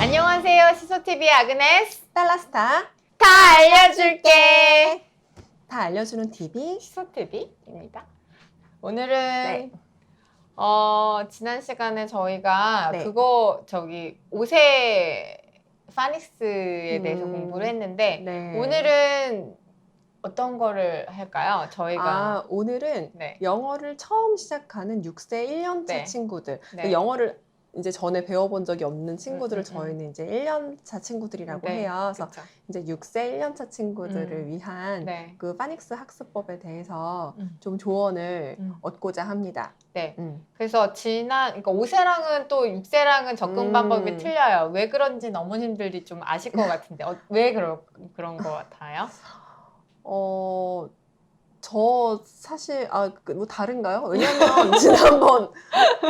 안녕하세요. 시소TV의 아그네스. 달라스타 다 알려줄게. 다 알려주는 TV. 시소TV입니다. 오늘은 네. 지난 시간에 저희가 네. 옷의 파닉스에 대해서 공부를 했는데 네. 오늘은 어떤 거를 할까요? 저희가 오늘은 네. 영어를 처음 시작하는 6세 1년차 네. 친구들. 네. 영어를 이제 전에 배워본 적이 없는 친구들을 음. 저희는 이제 1년차 친구들이라고 네. 해요. 그래서 그쵸. 이제 6세 1년차 친구들을 위한 네. 그 파닉스 학습법에 대해서 음. 좀 조언을 음. 얻고자 합니다. 네. 그래서 그러니까 5세랑은 또 6세랑은 접근 방법이 틀려요. 왜 그런지는 어머님들이 좀 아실 것 같은데 왜 그런 것 같아요? 저 사실 뭐 다른가요? 왜냐면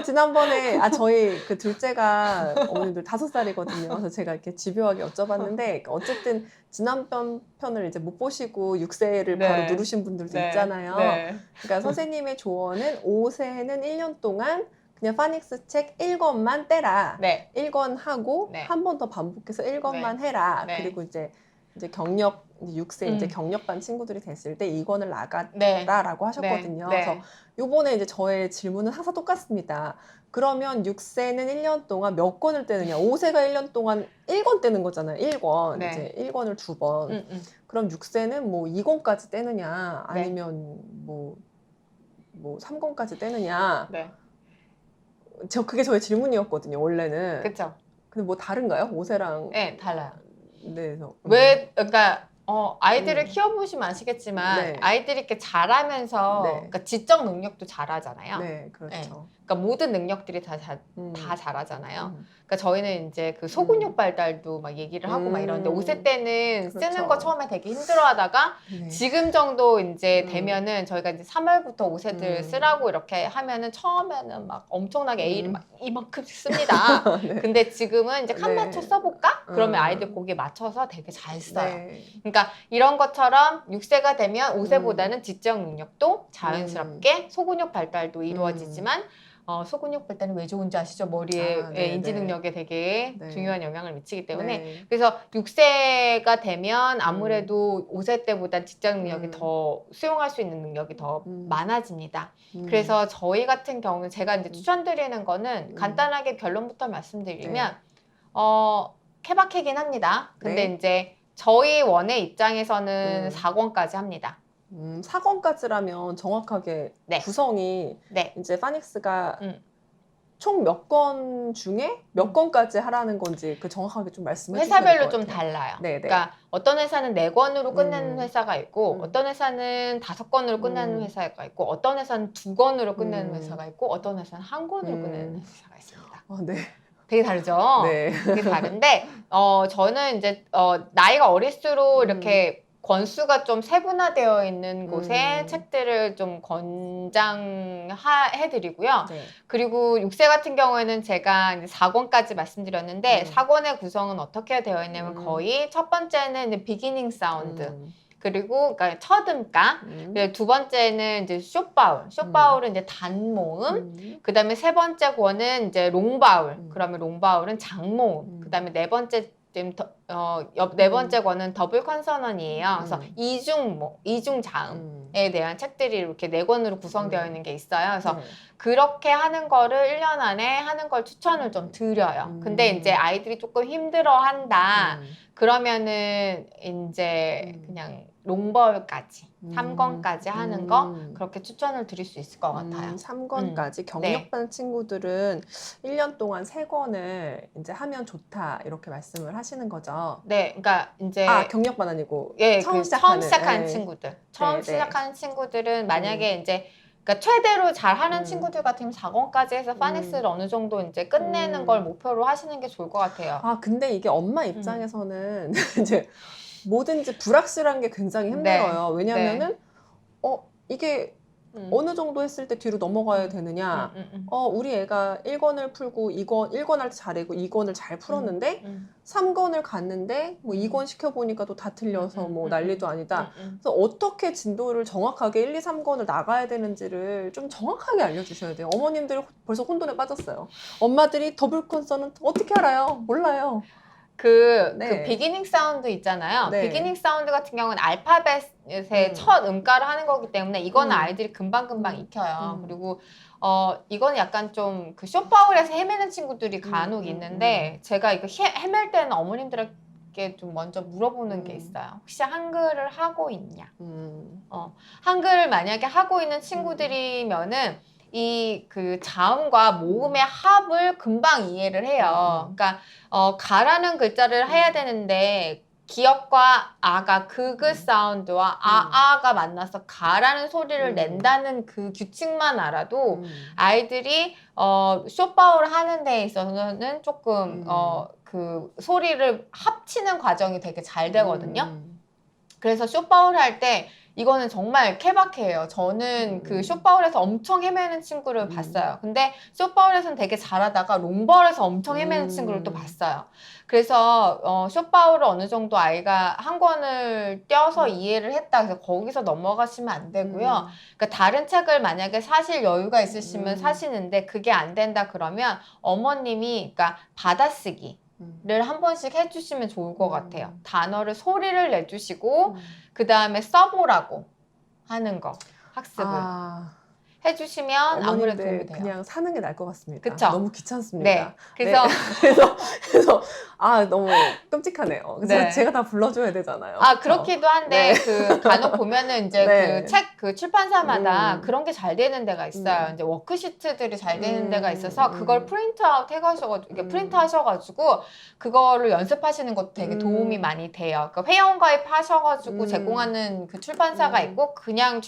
지난번에 저희 그 둘째가 어머님들 5살이거든요. 그래서 제가 이렇게 집요하게 여쭤봤는데 어쨌든 지난번 편을 이제 못 보시고 6세를 네. 바로 누르신 분들도 네. 있잖아요. 네. 그러니까 선생님의 조언은 5세는 1년 동안 그냥 파닉스 책 1권만 떼라. 네. 1권 하고 네. 한 번 더 반복해서 1권만 해라. 네. 그리고 이제 경력 6세 이제 경력반 친구들이 됐을 때 2권을 네. 나가라라고 하셨거든요. 네. 그래서 요번에 이제 저의 질문은 항상 똑같습니다. 그러면 6세는 1년 동안 몇 권을 떼느냐? 5세가 1년 동안 1권 떼는 거잖아요. 1권. 네. 이제 1권을 2번. 그럼 6세는 뭐 2권까지 떼느냐? 네. 아니면 뭐 3권까지 떼느냐? 네. 그게 저의 질문이었거든요, 원래는. 그렇죠. 근데 뭐 다른가요? 5세랑 네, 달라요. 네. 그러니까 아이들을 키워보시면 아시겠지만 네. 아이들이 이렇게 자라면서 네. 그러니까 지적 능력도 잘하잖아요. 네, 그렇죠. 그러니까 모든 능력들이 다 잘하잖아요. 그러니까 저희는 이제 그 소근육 발달도 막 얘기를 하고 막 이러는데 5세 때는 그렇죠. 쓰는 거 처음에 되게 힘들어하다가 네. 지금 정도 이제 되면은 저희가 이제 3월부터 5세들 쓰라고 이렇게 하면은 처음에는 막 엄청나게 A를 막 이만큼 씁니다. 네. 근데 지금은 이제 칸 네. 맞춰 써볼까? 그러면 아이들 거기에 맞춰서 되게 잘 써요. 네. 그러니까 이런 것처럼 6세가 되면 5세보다는 지적 능력도 자연스럽게 소근육 발달도 이루어지지만 소근육 발달은 왜 좋은지 아시죠? 머리에 네, 인지 네. 능력에 되게 네. 중요한 영향을 미치기 때문에 네. 그래서 6세가 되면 아무래도 5세 때보다 지적 능력이 더 수용할 수 있는 능력이 더 많아집니다. 그래서 저희 같은 경우는 제가 이제 추천드리는 거는 간단하게 결론부터 말씀드리면 케바케긴 합니다. 근데 네. 이제 저희 원의 입장에서는 4권까지 합니다. 4권까지라면 정확하게 네. 구성이 네. 이제 파닉스가 총 몇 권 중에 몇 권까지 하라는 건지 그 정확하게 좀 말씀해 주셔야 될 것 회사별로 같아요. 좀 달라요. 네, 네. 그러니까 어떤 회사는 4권으로 끝내는 회사가 있고 어떤 회사는 5권으로 끝내는 회사가 있고 어떤 회사는 2권으로 끝내는 회사가 있고 어떤 회사는 1권으로 끝내는 회사가 있습니다. 네. 되게 다르죠? 네. 되게 다른데 저는 이제 나이가 어릴수록 이렇게 권수가 좀 세분화되어 있는 곳에 책들을 좀 권장해드리고요. 네. 그리고 6세 같은 경우에는 제가 이제 4권까지 말씀드렸는데 4권의 구성은 어떻게 되어 있냐면 거의 첫 번째는 이제 비기닝 사운드 그리고 그러니까 첫 음가 그리고 두 번째는 이제 숏바울 숏바울은 이제 단모음 그 다음에 세 번째 권은 이제 롱바울 그러면 롱바울은 장모음 그 다음에 네 번째 네 번째 권은 더블 컨서넌이에요. 그래서 이중 자음에 대한 책들이 이렇게 4권으로 구성되어 있는 게 있어요. 그래서 그렇게 하는 거를 1년 안에 하는 걸 추천을 좀 드려요. 근데 이제 아이들이 조금 힘들어 한다. 그러면은 이제 그냥 롱벌까지 3권까지 하는 거 그렇게 추천을 드릴 수 있을 것 같아요. 3권까지 경력반 친구들은 1년 동안 3권을 이제 하면 좋다 이렇게 말씀을 하시는 거죠. 네, 그러니까 이제 경력반 아니고 처음 시작하는 친구들, 처음 네, 시작하는 친구들은 만약에 이제 그러니까 최대로 잘하는 친구들 같으면 4권까지 해서 파닉스를 어느 정도 이제 끝내는 걸 목표로 하시는 게 좋을 것 같아요. 근데 이게 엄마 입장에서는 이제 뭐든지 불확실한 게 굉장히 힘들어요. 왜냐면은 이게 어느 정도 했을 때 뒤로 넘어가야 되느냐. 우리 애가 1권을 풀고 1권 할 때 잘하고 2권을 잘 풀었는데 3권을 갔는데 뭐 2권 시켜보니까 또 다 틀려서 뭐 난리도 아니다. 그래서 어떻게 진도를 정확하게 1, 2, 3권을 나가야 되는지를 좀 정확하게 알려주셔야 돼요. 어머님들 벌써 혼돈에 빠졌어요. 엄마들이 더블 콘서는 어떻게 알아요? 몰라요. 그 네. 비기닝 사운드 있잖아요. 네. 비기닝 사운드 같은 경우는 알파벳의 첫 음가를 하는 거기 때문에 이거는 아이들이 금방금방 익혀요. 그리고 이거는 약간 좀 그 쇼파울에서 헤매는 친구들이 간혹 있는데 제가 이거 헤맬 때는 어머님들에게 좀 먼저 물어보는 게 있어요. 혹시 한글을 하고 있냐? 한글을 만약에 하고 있는 친구들이면은 이 그 자음과 모음의 합을 금방 이해를 해요. 그러니까 가라는 글자를 해야 되는데 기역과 아가 그그 사운드와 아가 만나서 가라는 소리를 낸다는 그 규칙만 알아도 아이들이 쇼파울을 하는 데 있어서는 조금 그 소리를 합치는 과정이 되게 잘 되거든요. 그래서 쇼파울 할 때 이거는 정말 케바케예요. 저는 그 쇼파울에서 엄청 헤매는 친구를 봤어요. 근데 쇼파울에서는 되게 잘하다가 롱바울에서 엄청 헤매는 친구를 또 봤어요. 그래서 쇼파울을 어느 정도 아이가 한 권을 떼어서 이해를 했다. 그래서 거기서 넘어가시면 안 되고요. 그러니까 다른 책을 만약에 사실 여유가 있으시면 사시는데 그게 안 된다 그러면 어머님이 그러니까 받아쓰기 를 한 번씩 해주시면 좋을 것 같아요. 단어를 소리를 내주시고 그 다음에 써보라고 하는 거 학습을 해주시면 아무래도 도움이 돼요. 그냥 사는 게 나을 것 같습니다. 그쵸? 너무 귀찮습니다. 네. 그래서 그래서 너무 끔찍하네요. 그래서 네. 제가 다 불러줘야 되잖아요. 그렇기도 한데 그 간혹 보면은 이제 네. 그 책 그 출판사마다 그런 게 잘 되는 데가 있어요. 이제 워크시트들이 잘 되는 데가 있어서 그걸 프린트아웃 해가셔가지고 이게 프린트하셔가지고 그거를 연습하시는 것도 되게 도움이 많이 돼요. 그러니까 회원 가입하셔가지고 제공하는 그 출판사가 있고 그냥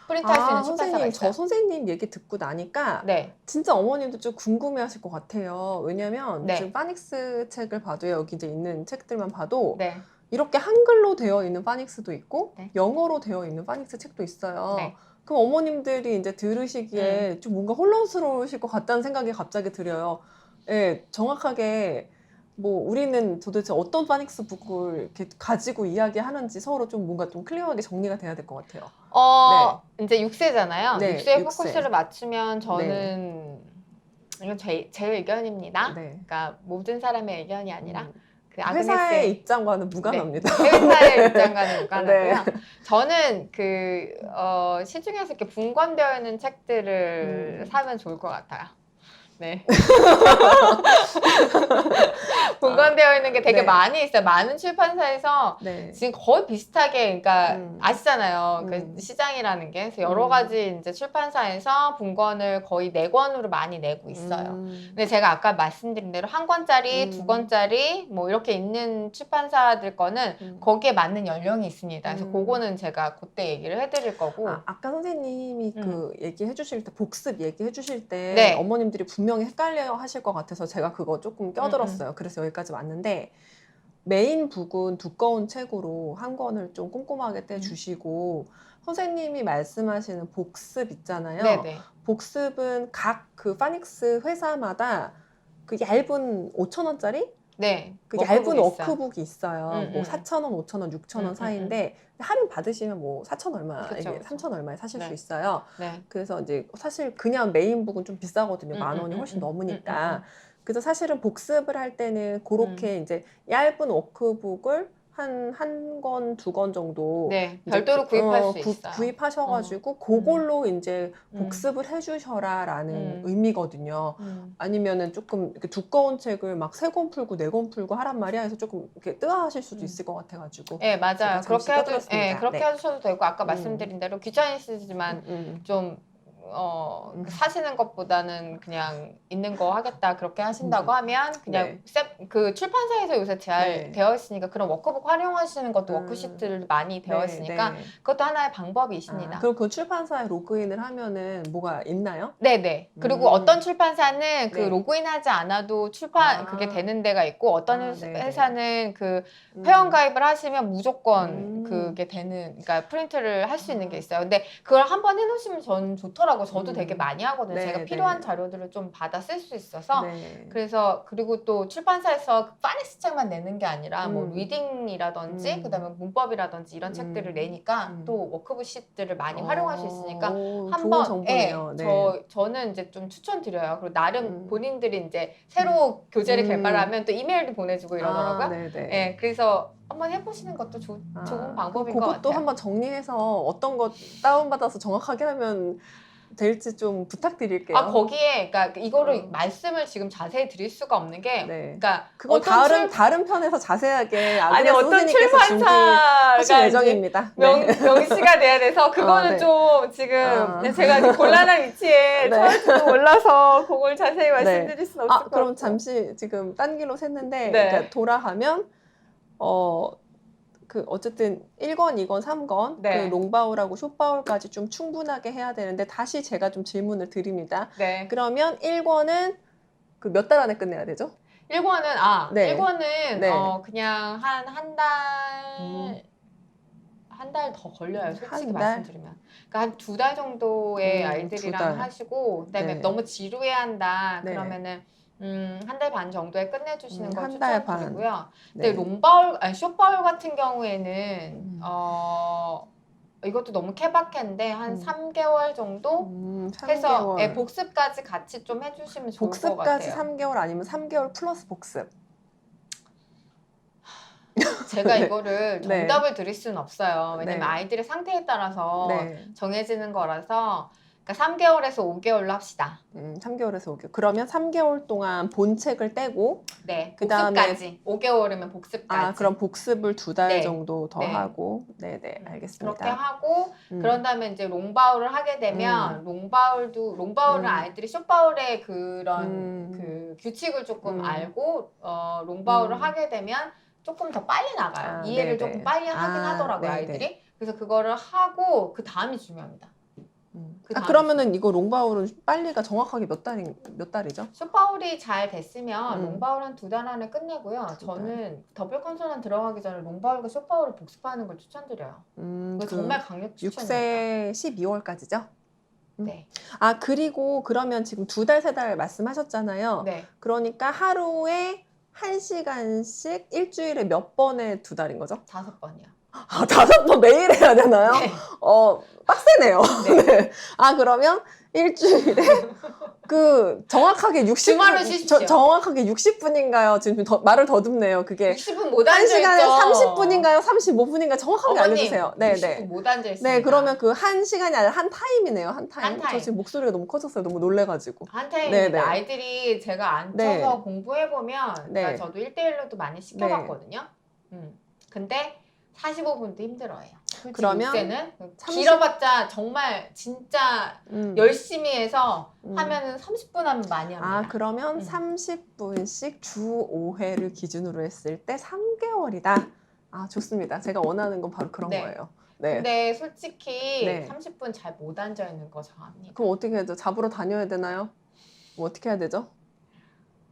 프린트할 수 있는 출판사가 선생님, 있어요. 저 선생님 얘기 듣고 나니까 네. 진짜 어머님도 좀 궁금해하실 것 같아요. 왜냐면 네. 지금 파닉스 책을 봐도 여기 이제 있는 책들만 봐도 네. 이렇게 한글로 되어 있는 파닉스도 있고 네. 영어로 되어 있는 파닉스 책도 있어요. 네. 그럼 어머님들이 이제 들으시기에 좀 뭔가 혼란스러우실 것 같다는 생각이 갑자기 들어요. 예, 정확하게 뭐 우리는 도대체 어떤 파닉스 북을 이렇게 가지고 이야기하는지 서로 좀 뭔가 좀 클리어하게 정리가 돼야 될 것 같아요. 이제 6세잖아요. 네, 6세에 6세. 포커스를 맞추면 저는 이건 제 의견입니다. 네. 그러니까 모든 사람의 의견이 아니라 그 회사의 아그네스의 입장과는 무관합니다. 회사의 입장과는 무관하고요. 네. 저는 그 시중에서 이렇게 분권되어 있는 책들을 사면 좋을 것 같아요. 네. 분권되어 있는 게 되게 네. 많이 있어요. 많은 출판사에서 네. 지금 거의 비슷하게, 그러니까 아시잖아요. 그 시장이라는 게. 그래서 여러 가지 이제 출판사에서 분권을 거의 4권으로 많이 내고 있어요. 근데 제가 아까 말씀드린 대로 1권짜리, 2권짜리 뭐 이렇게 있는 출판사들 거는 거기에 맞는 연령이 있습니다. 그래서 그거는 제가 그때 얘기를 해드릴 거고. 아까 선생님이 그 얘기해 주실 때, 복습 얘기해 주실 때 네. 어머님들이 분명히 헷갈려 하실 것 같아서 제가 그거 조금 껴들었어요. 그래서 여기까지 왔는데, 메인 북은 두꺼운 책으로 한 권을 좀 꼼꼼하게 떼주시고 선생님이 말씀하시는 복습 있잖아요. 네네. 복습은 각 그 파닉스 회사마다 그 얇은 5,000원짜리? 네. 그 워크북이 얇은 있어요. 워크북이 있어요. 뭐 4,000원, 5,000원, 6,000원 사이인데 할인 받으시면 뭐 4,000 얼마, 그쵸, 이게 그쵸. 3,000 얼마에 사실 네. 수 있어요. 네. 그래서 그래서 이제 사실 그냥 메인북은 좀 비싸거든요. 10,000원이 훨씬 넘으니까. 그래서 사실은 복습을 할 때는 그렇게 이제 얇은 워크북을 한 권, 2권 정도 네, 이제 별도로 구입할 수 있어요. 구입하셔가지고 그걸로 이제 복습을 해주셔라라는 의미거든요. 아니면은 조금 이렇게 두꺼운 책을 막 3권 풀고 4권 풀고 하란 말이야 해서 조금 이렇게 뜨아하실 수도 있을 것 같아가지고. 네, 맞아요. 제가 잠시 그렇게 떠들었습니다. 그렇게 네. 하셔도 되고 아까 말씀드린 대로 귀찮으시지만 좀 사시는 것보다는 그냥 있는 거 하겠다 그렇게 하신다고 하면 그냥 그 출판사에서 요새 잘 되어 있으니까 그런 워크북 활용하시는 것도 워크시트를 많이 되어 있으니까 그것도 하나의 방법이십니다. 그럼 그 출판사에 로그인을 하면은 뭐가 있나요? 네네. 그리고 어떤 출판사는 그 로그인하지 않아도 그게 되는 데가 있고 어떤 회사는 그 회원 가입을 하시면 무조건 그게 그러니까 프린트를 할 수 있는 게 있어요. 근데 그걸 한번 해놓으시면 전 좋더라고요. 저도 되게 많이 하거든요. 제가 필요한 자료들을 좀 받아 쓸 수 있어서. 그래서 그리고 또 출판사에서 파닉스 책만 내는 게 아니라 뭐 리딩이라든지 그다음에 문법이라든지 이런 책들을 내니까 또 워크북 시트를 많이 활용할 수 있으니까 한번 저는 이제 좀 추천드려요. 그리고 나름 본인들이 이제 새로 교재를 개발하면 또 이메일도 보내주고 이러더라고요. 그래서 한번 해보시는 것도 좋은 방법인 것 같아요. 그것도 한번 정리해서 어떤 거 다운받아서 정확하게 하면 될지 좀 부탁드릴게요. 거기에 그러니까 이거를 말씀을 지금 자세히 드릴 수가 없는 게 그러니까 그거 다른 편에서 자세하게 아니 어떤 출판사가 예정입니다. 명시가 돼야 돼서 그거는 좀 지금 제가 곤란한 위치에 처할지도 몰라서 그걸 자세히 말씀드릴 수는 없을 것 같아요. 그럼 잠시 지금 딴 길로 샜는데 그러니까 돌아가면 어쨌든 1권, 2권, 3권 그 롱바울하고 숏바울까지 좀 충분하게 해야 되는데 다시 제가 좀 질문을 드립니다. 그러면 1권은 그 몇 달 안에 끝내야 되죠? 1권은 1권은 그냥 한 달 더 걸려요. 솔직히 말씀드리면. 그러니까 한 2달 정도의 아이들이랑 하시고 그다음에 너무 지루해한다 그러면은 한 달 반 정도에 끝내주시는 걸 추천드리고요. 근데 숏바울 같은 경우에는 이것도 너무 케바케인데 한 3개월 정도 해서 복습까지 같이 좀 해주시면 좋을 것 같아요. 복습까지 3개월 아니면 3개월 플러스 복습? 제가 이거를 정답을 드릴 수는 없어요. 왜냐면 아이들의 상태에 따라서 정해지는 거라서 그러니까 3개월에서 5개월로 합시다. 3개월에서 5개월. 그러면 3개월 동안 본 책을 떼고 복습까지. 5개월이면 복습까지. 그럼 복습을 2달 정도 더 하고. 알겠습니다. 그렇게 하고 그런 다음에 이제 롱바울을 하게 되면 롱바울은 아이들이 숏바울의 그런 그 규칙을 조금 알고 롱바울을 하게 되면 조금 더 빨리 나가요. 이해를 조금 빨리 하긴 하더라고요, 아이들이. 그래서 그거를 하고 그 다음이 중요합니다. 그러면은 이거 롱바울은 빨리가 정확하게 몇 달이죠? 숏바울이 잘 됐으면 롱바울 한 2달 안에 끝내고요. 저는 더블 컨소넌 들어가기 전에 롱바울과 숏바울을 복습하는 걸 추천드려요. 이거 정말 강력 추천입니다. 6세 12월까지죠? 네. 그리고 그러면 지금 2달, 3달 말씀하셨잖아요. 그러니까 하루에 1시간씩 일주일에 몇 번에 2달인 거죠? 5번이요. 5번 매일 해야 되나요? 빡세네요. 그러면 일주일에 정확하게 60분. 주말은 쉬십시오. 정확하게 60분인가요? 지금 말을 더듬네요. 그게 60분 못 앉아있죠. 1시간에 30분인가요? 35분인가요? 정확하게 알려주세요. 60분 못 앉아있습니다. 그러면 그 1시간이 아니라 한 타임이네요. 한 타임. 저 지금 목소리가 너무 커졌어요. 너무 놀래가지고. 한 타임입니다. 아이들이 제가 앉아서 공부해보면 그러니까 저도 1대1로도 많이 시켜봤거든요. 근데 45분도 힘들어해요. 그러면 요새는 길어봤자 정말 진짜 열심히 해서 하면은 30분 하면 많이 합니다. 그러면 30분씩 주 5회를 기준으로 했을 때 3개월이다. 좋습니다. 제가 원하는 건 바로 그런 거예요. 근데 솔직히 30분 잘 못 앉아있는 거 정합니다. 그럼 어떻게 해야죠? 잡으러 다녀야 되나요? 뭐 어떻게 해야 되죠?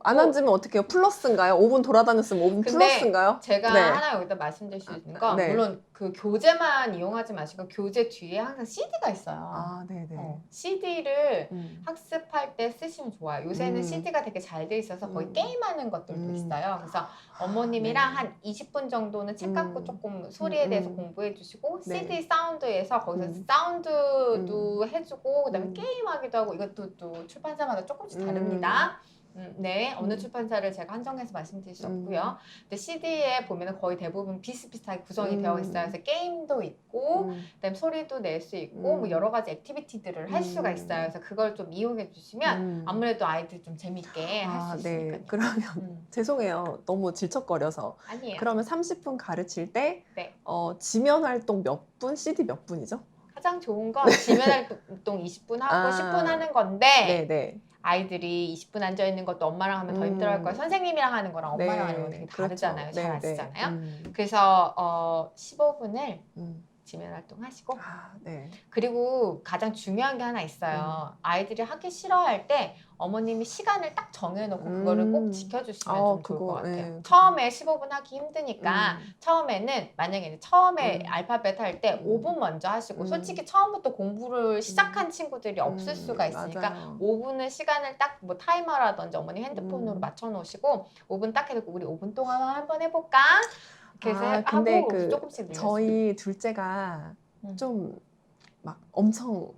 안 앉으면 어떻게 해요? 플러스인가요? 5분 돌아다녔으면 5분 플러스인가요? 제가 하나 여기다 말씀드릴 수 있는 건 물론 그 교재만 이용하지 마시고 교재 뒤에 항상 CD가 있어요. CD를 학습할 때 쓰시면 좋아요. 요새는 CD가 되게 잘 돼 있어서 거의 게임하는 것들도 있어요. 그래서 어머님이랑 한 20분 정도는 책 갖고 조금 소리에 대해서 공부해 주시고 CD 사운드에서 거기서 사운드도 해주고 그다음에 게임하기도 하고 이것도 또 출판사마다 조금씩 다릅니다. 어느 출판사를 제가 한정해서 말씀드릴 수 없고요. 근데 CD에 보면 거의 대부분 비슷비슷하게 구성이 되어 있어요. 그래서 게임도 있고, 그다음에 소리도 낼 수 있고, 뭐 여러 가지 액티비티들을 할 수가 있어요. 그래서 그걸 좀 이용해 주시면 아무래도 아이들 좀 재밌게 할 수 있으니까요. 그러면 죄송해요. 너무 질척거려서. 아니에요. 그러면 30분 가르칠 때 지면 활동 몇 분, CD 몇 분이죠? 가장 좋은 건 지면 활동 20분 하고 10분 하는 건데 네네. 아이들이 20분 앉아 있는 것도 엄마랑 하면 더 힘들어할 거예요. 선생님이랑 하는 거랑 엄마랑 하는 건 되게 다르잖아요. 그렇죠. 잘 네, 아시잖아요. 그래서 15분을 지면 활동 하시고 네. 그리고 가장 중요한 게 하나 있어요. 아이들이 하기 싫어할 때 어머님이 시간을 딱 정해놓고 그거를 꼭 지켜주시면 좀 좋을 것 같아요. 네, 처음에 15분 하기 힘드니까 처음에는 만약에 이제 처음에 알파벳 할 때 5분 먼저 하시고 솔직히 처음부터 공부를 시작한 친구들이 없을 수가 있으니까 맞아요. 5분은 시간을 딱 뭐 타이머라든지 어머니 핸드폰으로 맞춰놓으시고 5분 딱 해놓고 우리 5분 동안 한번 해볼까? 그래서 근데 하고 조금씩 늘렸어요. 저희 둘째가 좀 막 엄청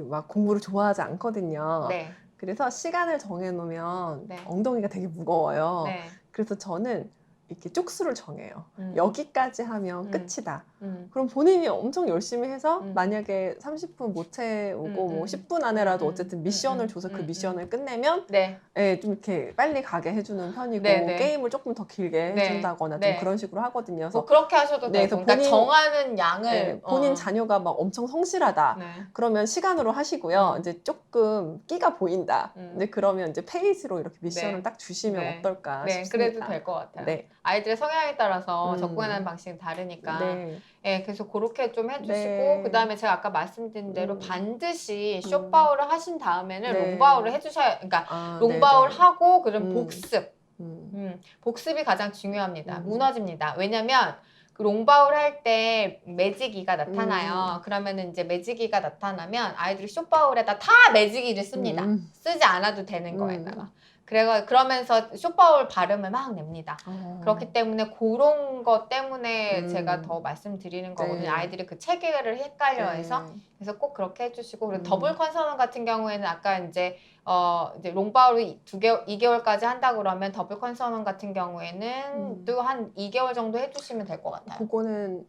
막 공부를 좋아하지 않거든요. 네. 그래서 시간을 정해놓으면 네. 엉덩이가 되게 무거워요. 네. 그래서 저는 이렇게 쪽수를 정해요. 여기까지 하면 끝이다. 그럼 본인이 엄청 열심히 해서 만약에 30분 못 채우고 뭐 10분 안에라도 어쨌든 미션을 줘서 그 미션을 끝내면 네. 네, 좀 이렇게 빨리 가게 해주는 편이고 네. 게임을 조금 더 길게 네. 해준다거나 네. 좀 그런 식으로 하거든요. 그래서 뭐 그렇게 하셔도 네, 되고 그래서 그러니까 정하는 양을 네, 본인 자녀가 막 엄청 성실하다. 네. 그러면 시간으로 하시고요. 이제 조금 끼가 보인다. 이제 그러면 이제 페이지로 이렇게 미션을 네. 딱 주시면 네. 어떨까 네, 싶습니다. 그래도 될 것 같아요. 네. 아이들의 성향에 따라서 접근하는 방식이 다르니까. 네. 네, 그래서 그렇게 좀 해주시고 네. 그다음에 제가 아까 말씀드린 대로 반드시 음. 숏바울을 하신 다음에는 네. 롱바울을 해주셔야 그러니까 롱바울 네네. 하고 그럼 복습. 음. 복습이 가장 중요합니다. 무너집니다. 왜냐면 그 롱바울 할 때 매직이가 나타나요. 그러면은 이제 매직이가 나타나면 아이들이 숏바울에다 다 매직이를 씁니다. 쓰지 않아도 되는 거에다가. 그러면서 숏바울 발음을 막 냅니다. 그렇기 때문에 그런 것 때문에 제가 더 말씀드리는 거거든요. 네. 아이들이 그 체계를 헷갈려 해서. 그래서 꼭 그렇게 해주시고, 그리고 더블 컨서넌 같은 경우에는 아까 이제 롱바울을 2개월까지 한다 그러면 더블 컨서넌 같은 경우에는 또 한 2개월 정도 해주시면 될 것 같아요. 그거는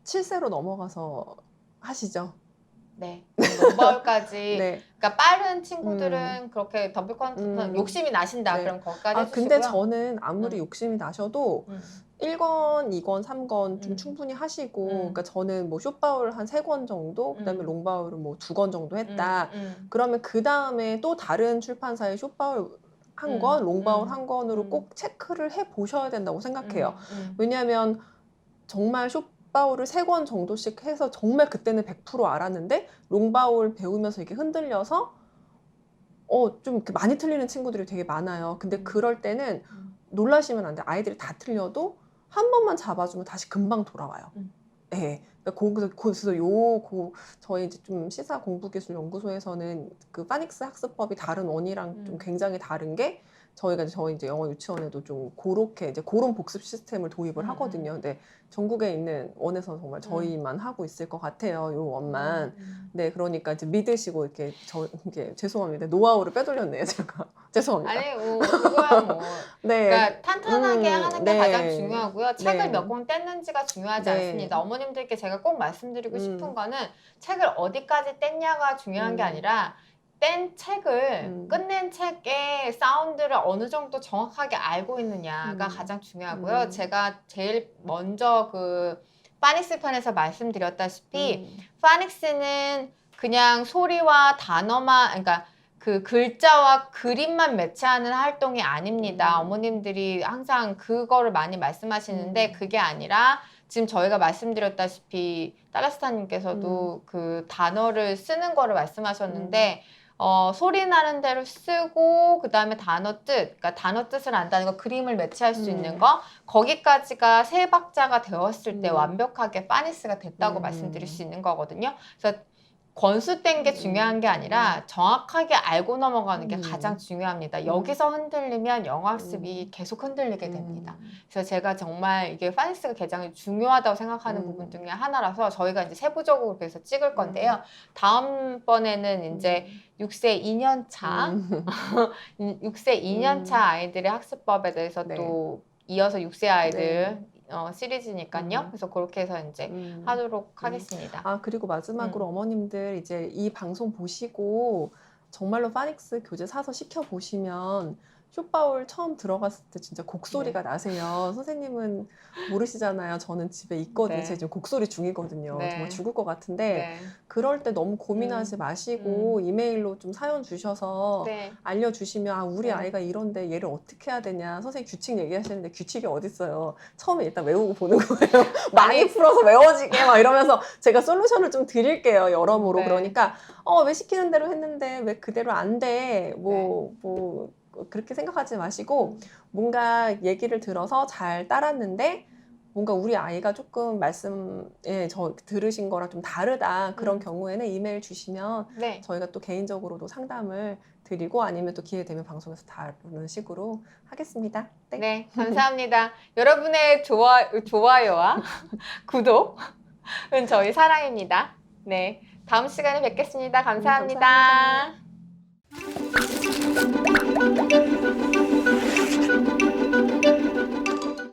7세로 넘어가서 하시죠. 네. 롱바울까지. 네. 그러니까 빠른 친구들은 그렇게 더블 컨서넌 욕심이 나신다. 네. 그럼 거기까지 해주시고요. 근데 저는 아무리 욕심이 나셔도 1권, 2권, 3권 좀 충분히 하시고 그러니까 저는 뭐 숏바울 한 3권 정도 그다음에 롱바울은 뭐 2권 정도 했다. 그러면 그 다음에 또 다른 출판사의 숏바울 한 권, 롱바울 한 권으로 꼭 체크를 해 보셔야 된다고 생각해요. 왜냐하면 정말 숏바울을 3권 정도씩 해서 정말 그때는 100% 알았는데 롱바울 배우면서 이게 흔들려서 좀 이렇게 많이 틀리는 친구들이 되게 많아요. 근데 그럴 때는 놀라시면 안 돼요. 아이들이 다 틀려도 한 번만 잡아주면 다시 금방 돌아와요. 네. 그러니까 그래서 저희 이제 좀 시사 공부기술 연구소에서는 그 파닉스 학습법이 다른 원이랑 좀 굉장히 다른 게 저희 이제 영어 유치원에도 좀 그렇게 이제 그런 복습 시스템을 도입을 하거든요. 근데 전국에 있는 원에서 정말 저희만 하고 있을 것 같아요. 요 원만. 네, 그러니까 이제 믿으시고 이렇게 이게 죄송합니다. 노하우를 빼돌렸네요, 제가. 죄송합니다. 아니, 그거야 뭐. 네. 그러니까 탄탄하게 하는 게 네. 가장 중요하고요. 책을 네. 몇 권 뗐는지가 중요하지 네. 않습니다. 어머님들께 제가 꼭 말씀드리고 싶은 거는 책을 어디까지 뗐냐가 중요한 게 아니라 뗀 책을 끝낸 책의 사운드를 어느 정도 정확하게 알고 있느냐가 가장 중요하고요. 제가 제일 먼저 그 파닉스 편에서 말씀드렸다시피 파닉스는 그냥 소리와 단어만 그러니까 그 글자와 그림만 매치하는 활동이 아닙니다. 어머님들이 항상 그거를 많이 말씀하시는데 그게 아니라 지금 저희가 말씀드렸다시피 따라스타님께서도 그 단어를 쓰는 거를 말씀하셨는데 소리 나는 대로 쓰고 그 다음에 단어 뜻, 그러니까 단어 뜻을 안다는 거, 그림을 매치할 수 있는 거, 거기까지가 3박자가 되었을 때 완벽하게 파닉스가 됐다고 말씀드릴 수 있는 거거든요. 그래서 권수 뗀 게 중요한 게 아니라 정확하게 알고 넘어가는 게 가장 중요합니다. 여기서 흔들리면 영어 학습이 계속 흔들리게 됩니다. 그래서 제가 정말 이게 파닉스가 굉장히 중요하다고 생각하는 부분 중에 하나라서 저희가 이제 세부적으로 그래서 찍을 건데요. 다음번에는 이제 6세 2년 차, 6세 2년 차 아이들의 학습법에 대해서 또 이어서 6세 아이들 시리즈니까요. 그래서 그렇게 해서 이제 하도록 하겠습니다. 그리고 마지막으로 어머님들 이제 이 방송 보시고 정말로 파닉스 교재 사서 시켜 보시면 쇼파울 처음 들어갔을 때 진짜 곡소리가 나세요. 선생님은 모르시잖아요. 저는 집에 있거든요. 네. 제가 지금 곡소리 중이거든요. 네. 정말 죽을 것 같은데 네. 그럴 때 너무 고민하지 마시고 이메일로 좀 사연 주셔서 네. 알려주시면 아, 우리 네. 아이가 이런데 얘를 어떻게 해야 되냐. 선생님 규칙 얘기하시는데 규칙이 어딨어요. 처음에 일단 외우고 보는 거예요. 많이 풀어서 외워지게 막 이러면서 제가 솔루션을 좀 드릴게요. 여러모로. 네. 그러니까 왜 시키는 대로 했는데 왜 그대로 안 돼. 그렇게 생각하지 마시고 뭔가 얘기를 들어서 잘 따랐는데 뭔가 우리 아이가 조금 저 들으신 거랑 좀 다르다 그런 경우에는 이메일 주시면 네. 저희가 또 개인적으로도 상담을 드리고 아니면 또 기회 되면 방송에서 다루는 식으로 하겠습니다. 네. 네, 감사합니다. 여러분의 좋아요와 구독은 저희 사랑입니다. 네, 다음 시간에 뵙겠습니다. 감사합니다. 감사합니다.